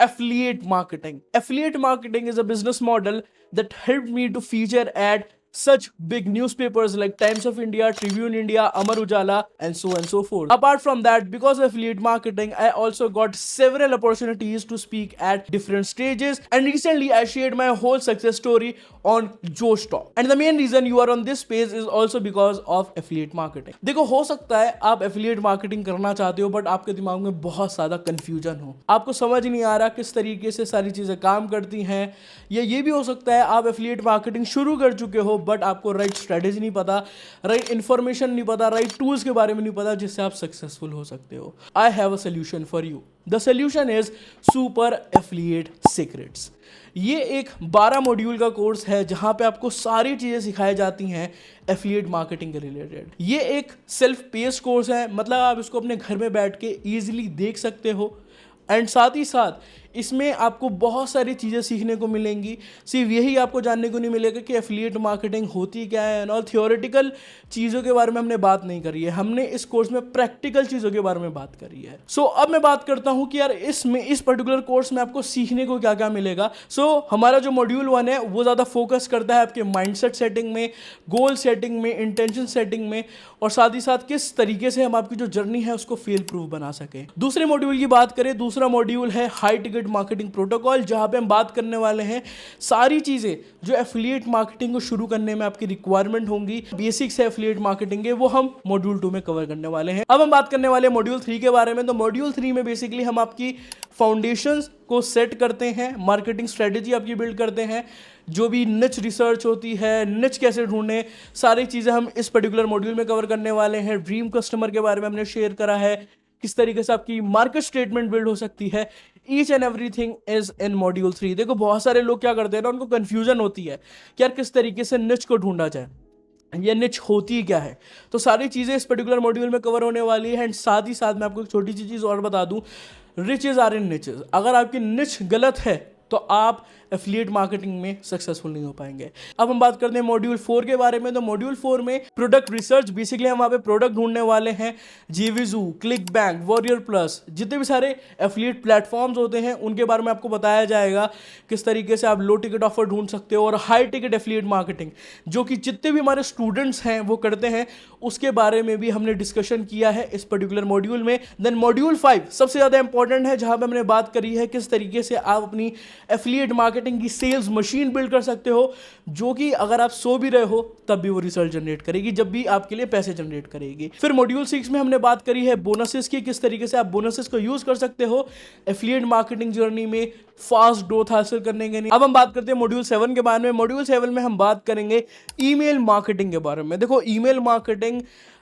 affiliate marketing. Affiliate marketing is a business model that helped me to feature at such big newspapers like Times of India, Tribune India, Amar Ujala, and so on and so forth. Apart from that, because of affiliate marketing, I also got several opportunities to speak at different stages, and recently I shared my whole success story on Josh Talk. And the main reason you are on this page is also because of affiliate marketing. देखो, हो सकता है आप affiliate marketing करना चाहते हो but आपके दिमाग में बहुत ज़्यादा confusion हो, आपको समझ नहीं आ रहा किस तरीके से सारी चीज़ें काम करती हैं, या ये भी हो सकता है आप affiliate marketing शुरू कर चुके हो बट आपको राइट स्ट्रेटेजी नहीं पता, राइट इंफॉर्मेशन नहीं पता, राइट टूल्स के बारे में नहीं पता जिससे आप सक्सेसफुल हो सकते हो. I have a solution for you. The solution is super affiliate secrets. ये एक 12 मॉड्यूल का कोर्स है जहां पे आपको सारी चीज़ें सिखाई जाती हैं एफिलिएट मार्केटिंग के रिलेटेड. ये एक सेल्फ पेस कोर्स है, मतलब आप इसको अपने घर में बैठ के ईजिली देख सकते हो, एंड साथ ही साथ इसमें आपको बहुत सारी चीज़ें सीखने को मिलेंगी. सिर्फ यही आपको जानने को नहीं मिलेगा कि एफिलिएट मार्केटिंग होती क्या है, और थियोरेटिकल चीज़ों के बारे में हमने बात नहीं करी है, हमने इस कोर्स में प्रैक्टिकल चीज़ों के बारे में बात करी है. सो अब मैं बात करता हूँ कि यार इस पर्टिकुलर कोर्स में आपको सीखने को क्या क्या मिलेगा. हमारा जो मॉड्यूल 1 है वो ज़्यादा फोकस करता है आपके माइंडसेट सेटिंग में, गोल सेटिंग में, इंटेंशन सेटिंग में, और साथ ही साथ किस तरीके से हम आपकी जो जर्नी है उसको फेल प्रूफ बना सकें. दूसरे मॉड्यूल की बात करें, दूसरा मॉड्यूल है हाई टिकट मार्केटिंग प्रोटोकॉल, जहां पे हम बात करने वाले हैं सारी चीजें जो एफिलिएट मार्केटिंग को शुरू करने में आपकी रिक्वायरमेंट होंगी. बेसिक्स है एफिलिएट मार्केटिंग के, वो हम मॉड्यूल 2 में कवर करने वाले हैं. अब हम बात करने वाले हैं मॉड्यूल 3 के बारे में. तो मॉड्यूल 3 में बेसिकली हम आपकी फाउंडेशंस को सेट करते हैं, मार्केटिंग स्ट्रेटेजी आपकी बिल्ड करते हैं, जो भी निच रिसर्च होती है, निच कैसे ढूंढने, सारी चीज़ें हम इस पर्टिकुलर मॉड्यूल में कवर करने वाले हैं. ड्रीम कस्टमर के बारे में हमने शेयर करा है, किस तरीके से आपकी मार्केट स्टेटमेंट बिल्ड हो सकती है. Each and everything is in module 3. देखो, बहुत सारे लोग क्या करते हैं ना, उनको कंफ्यूजन होती है कि यार किस तरीके से निच को ढूंढा जाए, ये निच होती क्या है. तो सारी चीज़ें इस पर्टिकुलर मॉड्यूल में कवर होने वाली है. एंड साथ ही साथ मैं आपको एक छोटी सी चीज़ और बता दूं, रिचेज आर इन निचेस. अगर आपकी निच गलत है तो आप एफिलिएट मार्केटिंग में सक्सेसफुल नहीं हो पाएंगे. अब हम बात करते हैं मॉड्यूल 4 के बारे में. तो मॉड्यूल 4 में प्रोडक्ट रिसर्च, बेसिकली हम वहाँ पे प्रोडक्ट ढूंढने वाले हैं. जीविजू, क्लिक बैंक, वॉरियर प्लस, जितने भी सारे एफिलिएट प्लेटफॉर्म्स होते हैं उनके बारे में आपको बताया जाएगा किस तरीके से आप लो टिकट ऑफर ढूंढ सकते हो, और हाई टिकट एफिलिएट मार्केटिंग जो कि जितने भी हमारे स्टूडेंट्स हैं वो करते हैं, उसके बारे में भी हमने डिस्कशन किया है इस पर्टिकुलर मॉड्यूल में. देन मॉड्यूल 5 सबसे ज़्यादा इंपॉर्टेंट है, जहाँ पर हमने बात करी है किस तरीके से आप अपनी एफिलिएट मार्केटिंग की सेल्स मशीन बिल्ड कर सकते हो, जो कि अगर आप सो भी रहे हो तब भी वो रिजल्ट जनरेट करेगी, जब भी आपके लिए पैसे जनरेट करेगी. फिर मॉड्यूल 6 में हमने बात करी है बोनसेस की, किस तरीके से आप बोनसेस को यूज कर सकते हो एफिलिएट मार्केटिंग जर्नी में फास्ट ग्रोथ हासिल करने के लिए. अब हम बात करते हैं मॉड्यूल 7 के बारे में. मॉड्यूल 7 में हम बात करेंगे ईमेल मार्केटिंग के बारे में. देखो, ईमेल मार्केटिंग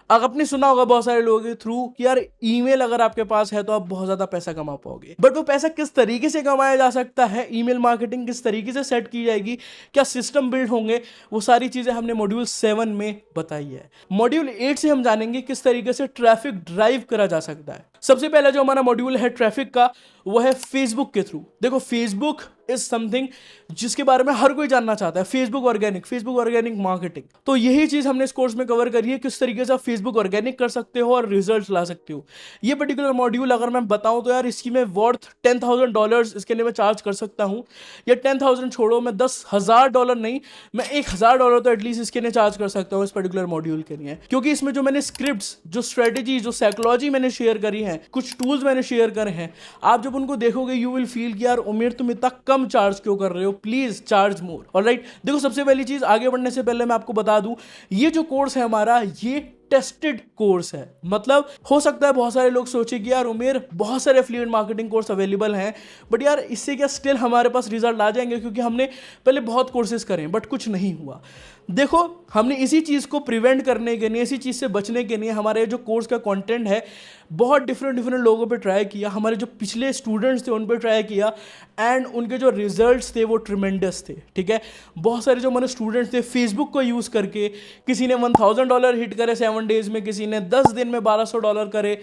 आपने सुना होगा बहुत सारे लोगों के थ्रू कि यार ईमेल अगर आपके पास है तो आप बहुत ज्यादा पैसा कमा पाओगे, बट वो पैसा किस तरीके से कमाया जा सकता है, ईमेल मार्केटिंग किस तरीके से सेट की जाएगी, क्या सिस्टम बिल्ड होंगे, वो सारी चीजें हमने मॉड्यूल 7 में बताई है. मॉड्यूल 8 से हम जानेंगे किस तरीके से ट्रैफिक ड्राइव करा जा सकता है. सबसे पहला जो हमारा मॉड्यूल है ट्रैफिक का, वो है फेसबुक के थ्रू. देखो, फेसबुक इज समथिंग जिसके बारे में हर कोई जानना चाहता है, फेसबुक ऑर्गेनिक मार्केटिंग. तो यही चीज हमने इस कोर्स में कवर करी है, किस तरीके से आप फेसबुक ऑर्गेनिक कर सकते हो और रिजल्ट ला सकते हो. ये पर्टिकुलर मॉड्यूल अगर मैं बताऊं तो यार इसकी मैं वर्थ $10,000 इसके लिए मैं चार्ज कर सकता हूं. या 10,000 छोड़ो, मैं $10,000 नहीं, मैं $1,000 तो एटलीस्ट इसके लिए चार्ज कर सकता हूं इस पर्टिकुलर मॉड्यूल के लिए, क्योंकि इसमें जो मैंने स्क्रिप्ट्स, जो स्ट्रेटेजी, जो साइकोलॉजी मैंने शेयर करी है, कुछ टूल्स मैंने शेयर करे हैं, आप जब उनको देखोगे यू विल फील कि यार उमेर तुम इतना कम चार्ज क्यों कर रहे हो, प्लीज चार्ज मोर. ऑलराइट, देखो, सबसे पहली चीज, आगे बढ़ने से पहले मैं आपको बता दूं, ये जो कोर्स है हमारा, ये टेस्टेड कोर्स है. मतलब हो सकता है बहुत सारे लोग सोचे कि यार उमेर बहुत सारे एफिलिएट मार्केटिंग कोर्स अवेलेबल हैं, बट यार इससे क्या स्टिल हमारे पास रिजल्ट आ जाएंगे, क्योंकि हमने पहले बहुत कोर्सेज करे बट कुछ नहीं हुआ. देखो, हमने इसी चीज़ को प्रिवेंट करने के लिए, इसी चीज़ से बचने के लिए हमारे जो कोर्स का कंटेंट है बहुत डिफरेंट लोगों पे ट्राई किया, हमारे जो पिछले स्टूडेंट्स थे उन पे ट्राई किया, एंड उनके जो रिजल्ट्स थे वो ट्रिमेंडस थे. ठीक है, बहुत सारे जो हमारे स्टूडेंट्स थे फेसबुक को यूज़ करके, किसी ने $1,000 हिट करे 7 डेज में, किसी ने 10 दिन में $1,200 करे,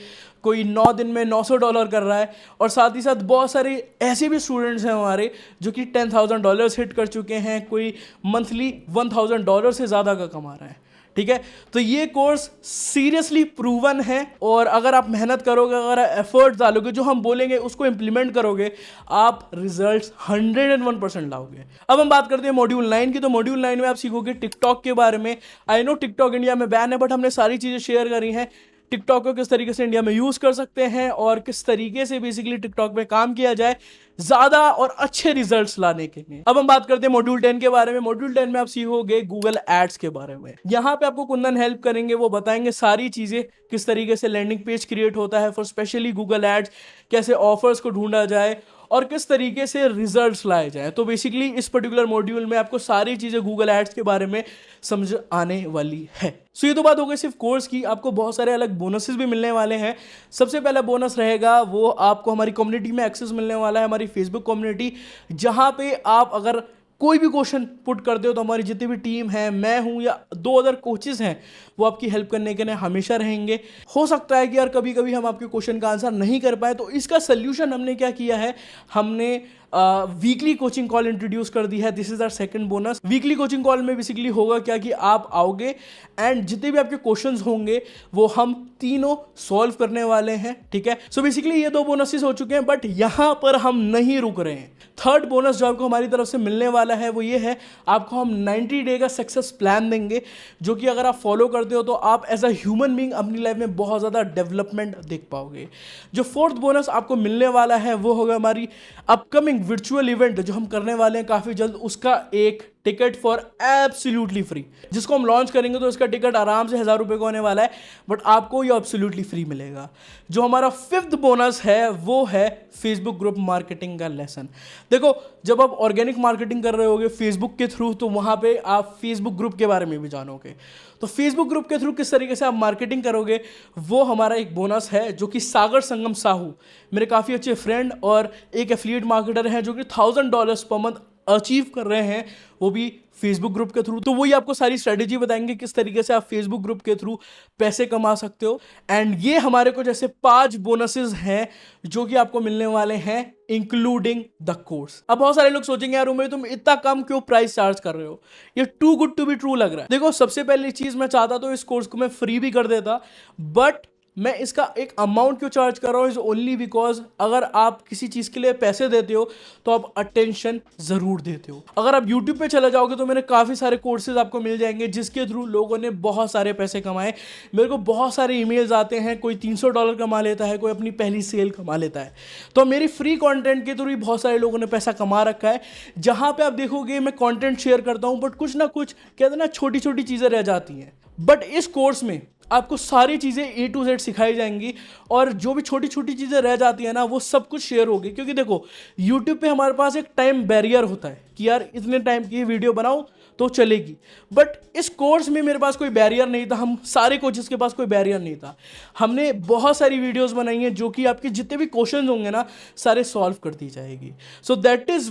कोई 9 दिन में $900 कर रहा है. और साथ ही साथ बहुत सारे ऐसे भी स्टूडेंट्स हैं हमारे जो कि $10,000 हिट कर चुके हैं, कोई मंथली $1,000 से ज़्यादा का कमा रहा है. ठीक है। तो ये कोर्स सीरियसली प्रूवन है, और अगर आप मेहनत करोगे, अगर एफर्ट डालोगे, जो हम बोलेंगे उसको इंप्लीमेंट करोगे, आप रिजल्ट्स 101% लाओगे। अब हम बात करते हैं मॉड्यूल 9 की। तो मॉड्यूल 9 में आप सीखोगे टिकटॉक के बारे में। आई नो टिकटॉक इंडिया में बैन है, बट हमने सारी चीज़ें शेयर करी हैं। टिकटॉक को किस तरीके से इंडिया में यूज़ कर सकते हैं और किस तरीके से बेसिकली टिकटॉक पे काम किया जाए ज़्यादा और अच्छे रिजल्ट्स लाने के लिए। अब हम बात करते हैं मॉड्यूल 10 के बारे में। मॉड्यूल 10 में आप सीखोगे गूगल एड्स के बारे में। यहाँ पे आपको कुंदन हेल्प करेंगे, वो बताएंगे सारी चीज़ें, किस तरीके से लैंडिंग पेज क्रिएट होता है फॉर स्पेशली गूगल एड्स, कैसे ऑफर्स को ढूंढा जाए और किस तरीके से रिजल्ट्स लाए जाए। तो बेसिकली इस पर्टिकुलर मॉड्यूल में आपको सारी चीज़ें गूगल एड्स के बारे में समझ आने वाली है। सो ये तो बात हो गई सिर्फ कोर्स की। आपको बहुत सारे अलग बोनसेस भी मिलने वाले हैं। सबसे पहला बोनस रहेगा वो आपको हमारी कम्युनिटी में एक्सेस मिलने वाला है, हमारी फेसबुक कम्युनिटी, जहाँ पे आप अगर कोई भी क्वेश्चन पुट करते हो तो हमारी जितनी भी टीम है, मैं हूं या 2 अदर कोचेस हैं, वो आपकी हेल्प करने के लिए हमेशा रहेंगे। हो सकता है कि यार कभी कभी हम आपके क्वेश्चन का आंसर नहीं कर पाए, तो इसका सोल्यूशन हमने क्या किया है, हमने वीकली कोचिंग कॉल इंट्रोड्यूस कर दी है। This is our second bonus. Weekly coaching call में बेसिकली होगा क्या कि आप आओगे एंड जितने भी आपके क्वेश्चंस होंगे वो हम तीनों सॉल्व करने वाले हैं, ठीक है। सो बेसिकली ये 2 बोनसेस हो चुके हैं, बट यहां पर हम नहीं रुक रहे हैं। थर्ड बोनस जो आपको हमारी तरफ से मिलने वाला है वो ये है, आपको हम 90 डे का सक्सेस प्लान देंगे, जो कि अगर आप फॉलो करते हो तो आप एज अ ह्यूमन बीइंग अपनी लाइफ में बहुत ज़्यादा डेवलपमेंट देख पाओगे। जो फोर्थ बोनस आपको मिलने वाला है वो होगा हमारी अपकमिंग वर्चुअल इवेंट जो हम करने वाले हैं काफ़ी जल्द, उसका एक टिकट फॉर एब्सोल्युटली फ्री, जिसको हम लॉन्च करेंगे तो इसका टिकट आराम से 1000 रुपये का होने वाला है, बट आपको ये एब्सोल्युटली फ्री मिलेगा। जो हमारा फिफ्थ बोनस है वो है फेसबुक ग्रुप मार्केटिंग का लेसन। देखो, जब आप ऑर्गेनिक मार्केटिंग कर रहे होगे फेसबुक के थ्रू, तो वहाँ पे आप फेसबुक ग्रुप के बारे में भी जानोगे। तो फेसबुक ग्रुप के थ्रू किस तरीके से आप मार्केटिंग करोगे, वो हमारा एक बोनस है, जो कि सागर संगम साहू मेरे काफ़ी अच्छे फ्रेंड और एक एफिलिएट मार्केटर हैं, जो कि $1000 पर मंथ अचीव कर रहे हैं, वो भी फेसबुक ग्रुप के थ्रू। तो वही आपको सारी स्ट्रेटेजी बताएंगे किस तरीके से आप फेसबुक ग्रुप के थ्रू पैसे कमा सकते हो। एंड ये हमारे को जैसे 5 बोनसेस हैं जो कि आपको मिलने वाले हैं इंक्लूडिंग द कोर्स। अब बहुत सारे लोग सोचेंगे यार उमेश तुम इतना कम क्यों प्राइस चार्ज कर रहे हो, ये too good to be true लग रहा है। देखो, सबसे पहली चीज मैं चाहता तो इस कोर्स को मैं फ्री भी कर देता, बट मैं इसका एक अमाउंट क्यों चार्ज कर रहा हूँ, इज ओनली बिकॉज अगर आप किसी चीज़ के लिए पैसे देते हो तो आप अटेंशन ज़रूर देते हो। अगर आप यूट्यूब पे चले जाओगे तो मेरे काफ़ी सारे कोर्सेज आपको मिल जाएंगे जिसके थ्रू लोगों ने बहुत सारे पैसे कमाए। मेरे को बहुत सारे ईमेल्स आते हैं, कोई $300 कमा लेता है, कोई अपनी पहली सेल कमा लेता है। तो मेरी फ्री कंटेंट के थ्रू ही बहुत सारे लोगों ने पैसा कमा रखा है। जहाँ पे आप देखोगे मैं कंटेंट शेयर करता हूँ, बट कुछ ना कुछ कहते हैं ना, छोटी छोटी चीज़ें रह जाती हैं। बट इस कोर्स में आपको सारी चीज़ें A to Z सिखाई जाएंगी, और जो भी छोटी छोटी चीज़ें रह जाती है ना, वो सब कुछ शेयर होगी। क्योंकि देखो, YouTube पे हमारे पास एक टाइम बैरियर होता है कि यार इतने टाइम की वीडियो बनाओ तो चलेगी, बट इस कोर्स में मेरे पास कोई बैरियर नहीं था। हम सारे कोचेस के पास कोई बैरियर नहीं था। हमने बहुत सारी वीडियोस बनाई हैं जो कि आपके जितने भी क्वेश्चन होंगे ना, सारे सॉल्व कर दी जाएगी। सो दैट इज़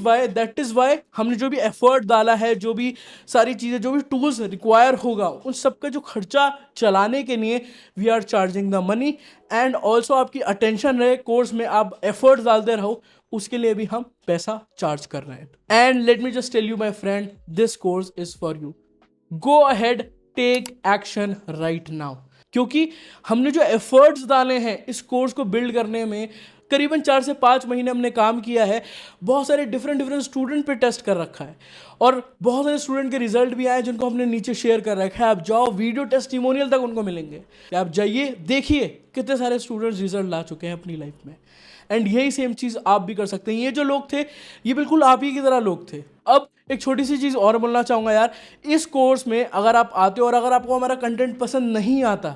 वाई हमने जो भी एफर्ट डाला है, जो भी सारी चीज़ें, जो भी टूल्स रिक्वायर होगा, उन सबका जो खर्चा चलाने के लिए we are charging the money. And also आपकी अटेंशन रहे, कोर्स में आप एफर्ट डालते रहो, उसके लिए भी हम पैसा चार्ज कर रहे हैं। And let me just tell you my friend, this course is for you. Go ahead, take action right now. क्योंकि हमने जो एफर्ट्स डाले हैं इस कोर्स को बिल्ड करने में, करीबन 4 से 5 महीने हमने काम किया है। बहुत सारे डिफरेंट स्टूडेंट पे टेस्ट कर रखा है, और बहुत सारे स्टूडेंट के रिजल्ट भी आए जिनको हमने नीचे शेयर कर रखा है। आप जाओ, वीडियो टेस्टिमोनियल तक उनको मिलेंगे, आप जाइए देखिए कितने सारे स्टूडेंट्स रिजल्ट ला चुके हैं अपनी लाइफ में। एंड यही सेम चीज़ आप भी कर सकते हैं। ये जो लोग थे, ये बिल्कुल आप ही की तरह लोग थे। अब एक छोटी सी चीज़ और बोलना चाहूँगा यार, इस कोर्स में अगर आप आते हो और अगर आपको हमारा कंटेंट पसंद नहीं आता,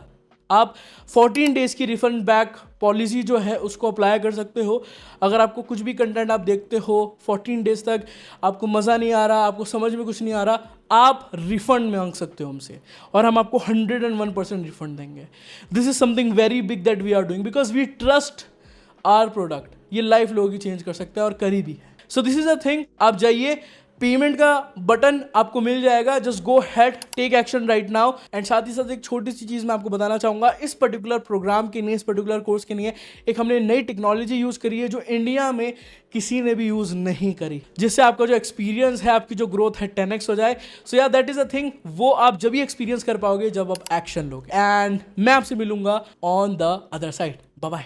आप 14 डेज़ की रिफंड बैक पॉलिसी जो है उसको अप्लाई कर सकते हो। अगर आपको कुछ भी कंटेंट आप देखते हो 14 डेज़ तक आपको मज़ा नहीं आ रहा, आपको समझ में कुछ नहीं आ रहा, आप रिफंड मांग सकते हो हमसे, और हम आपको 101% रिफंड देंगे। This is something very big that we are doing because we trust our product. ये लाइफ लोगों की चेंज कर सकता है, और करी भी है। So this is a thing. आप जाइए, पेमेंट का बटन आपको मिल जाएगा। Just go head, take action right now. And साथ ही साथ एक छोटी सी चीज मैं आपको बताना चाहूंगा, इस पर्टिकुलर प्रोग्राम के लिए, इस पर्टिकुलर कोर्स के लिए एक हमने नई टेक्नोलॉजी यूज करी है जो इंडिया में किसी ने भी यूज नहीं करी, जिससे आपका जो एक्सपीरियंस है, आपकी जो ग्रोथ है 10x हो जाए। सो या दैट इज अ थिंग, वो आप जब भी एक्सपीरियंस कर पाओगे जब आप एक्शन लोगे। एंड मैं आपसे मिलूंगा on the other side. Bye bye.